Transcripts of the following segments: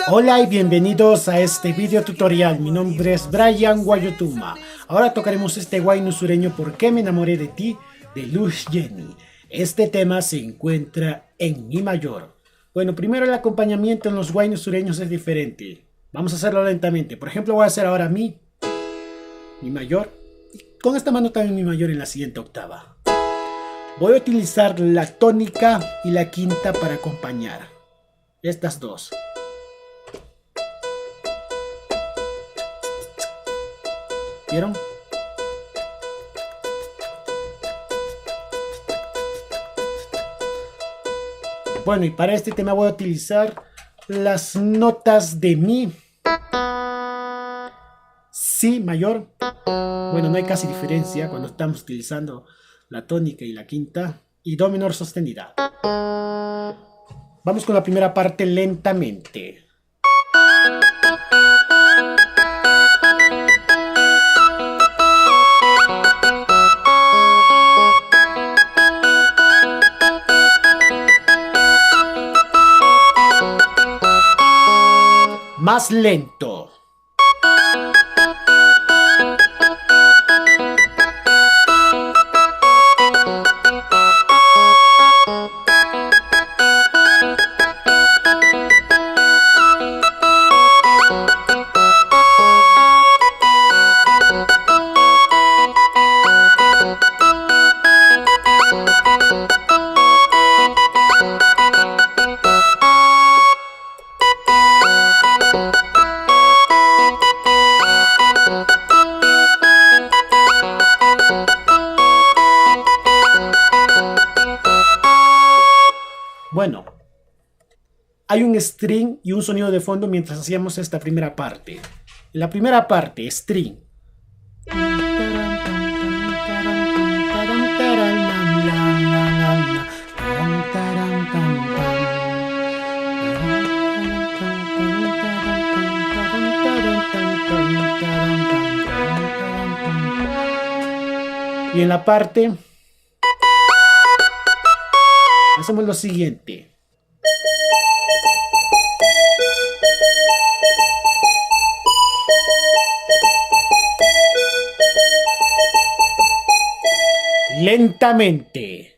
Hola y bienvenidos a este video tutorial. Mi nombre es Brian Guayotuma. Ahora tocaremos este guayno sureño ¿Por qué me enamoré de ti? De Luz Jenny. Este tema se encuentra en mi mayor. Bueno, primero el acompañamiento en los guaynos sureños es diferente. Vamos a hacerlo lentamente. Por ejemplo, voy a hacer ahora mi mayor. Con esta mano también mi mayor en la siguiente octava. Voy a utilizar la tónica y la quinta para acompañar estas dos. ¿Vieron? Bueno, y para este tema voy a utilizar las notas de mi, si mayor. Bueno, no hay casi diferencia cuando estamos utilizando la tónica y la quinta, y do menor sostenida. Vamos con la primera parte lentamente. Más lento. Bueno, hay un string y un sonido de fondo mientras hacíamos esta primera parte. En la primera parte, string. Y en la parte hacemos lo siguiente. Lentamente.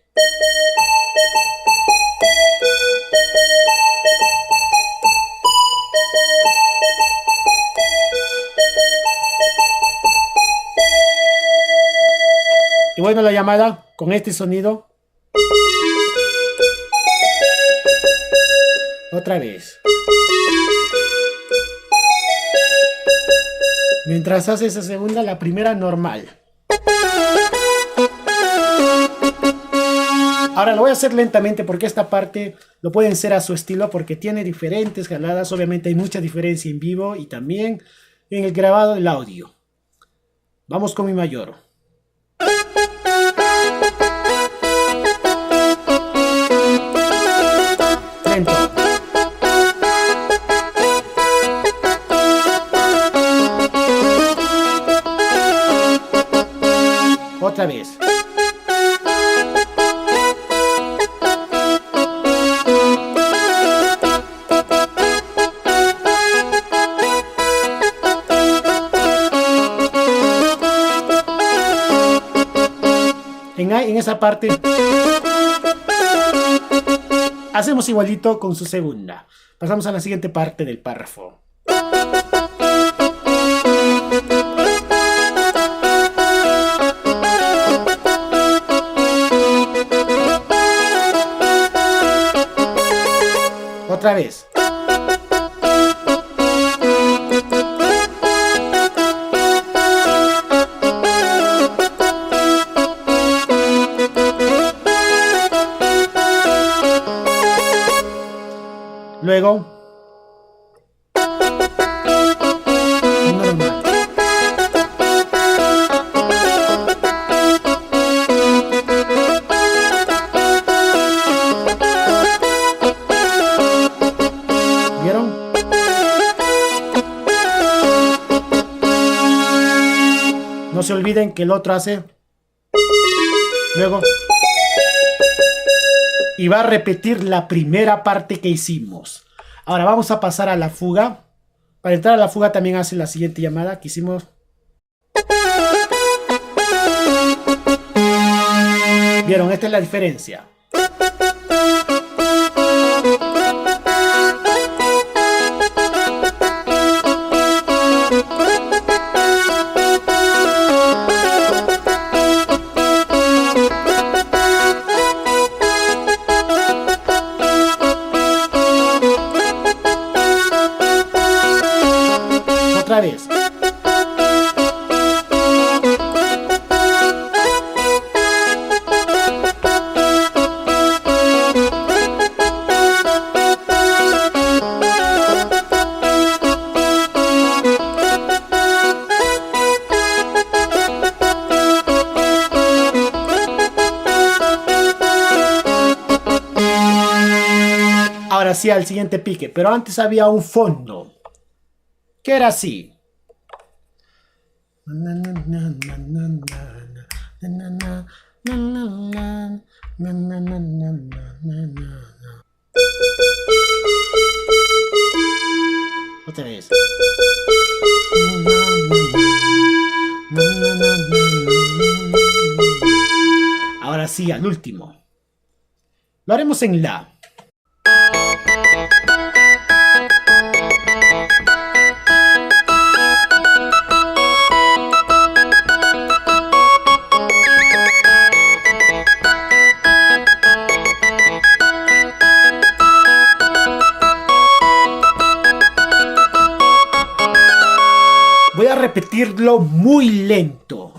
Y bueno, la llamada con este sonido. Otra vez. Mientras hace esa segunda, la primera normal. Ahora lo voy a hacer lentamente porque esta parte lo pueden hacer a su estilo porque tiene diferentes jaladas. Obviamente hay mucha diferencia en vivo y también en el grabado del audio. Vamos con mi mayor. Lento. Otra vez. En esa parte hacemos igualito con su segunda. Pasamos a la siguiente parte del párrafo. Otra vez. Luego, normal. ¿Vieron? No se olviden que el otro hace luego y va a repetir la primera parte que hicimos. Ahora vamos a pasar a la fuga. Para entrar a la fuga también hace la siguiente llamada que hicimos. ¿Vieron? Esta es la diferencia. Otra vez. Ahora sí al siguiente pique, pero antes había un fondo que era así. Otra vez. Ahora sí al último. Lo haremos en la. Voy a repetirlo muy lento.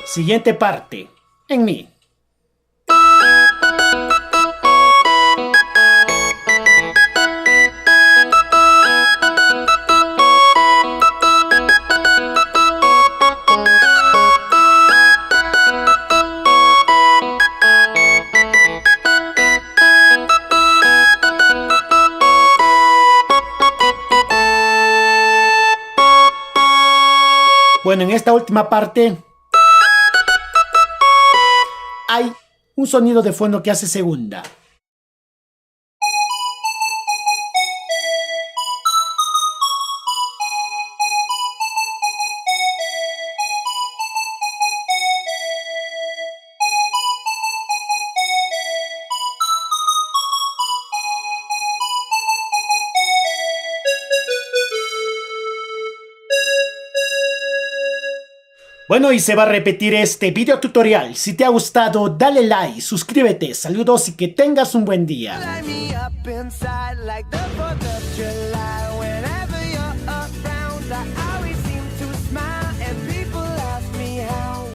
Siguiente parte, en mi. Bueno, en esta última parte hay un sonido de fondo que hace segunda. Bueno, y se va a repetir este video tutorial. Si te ha gustado, dale like, suscríbete, saludos y que tengas un buen día.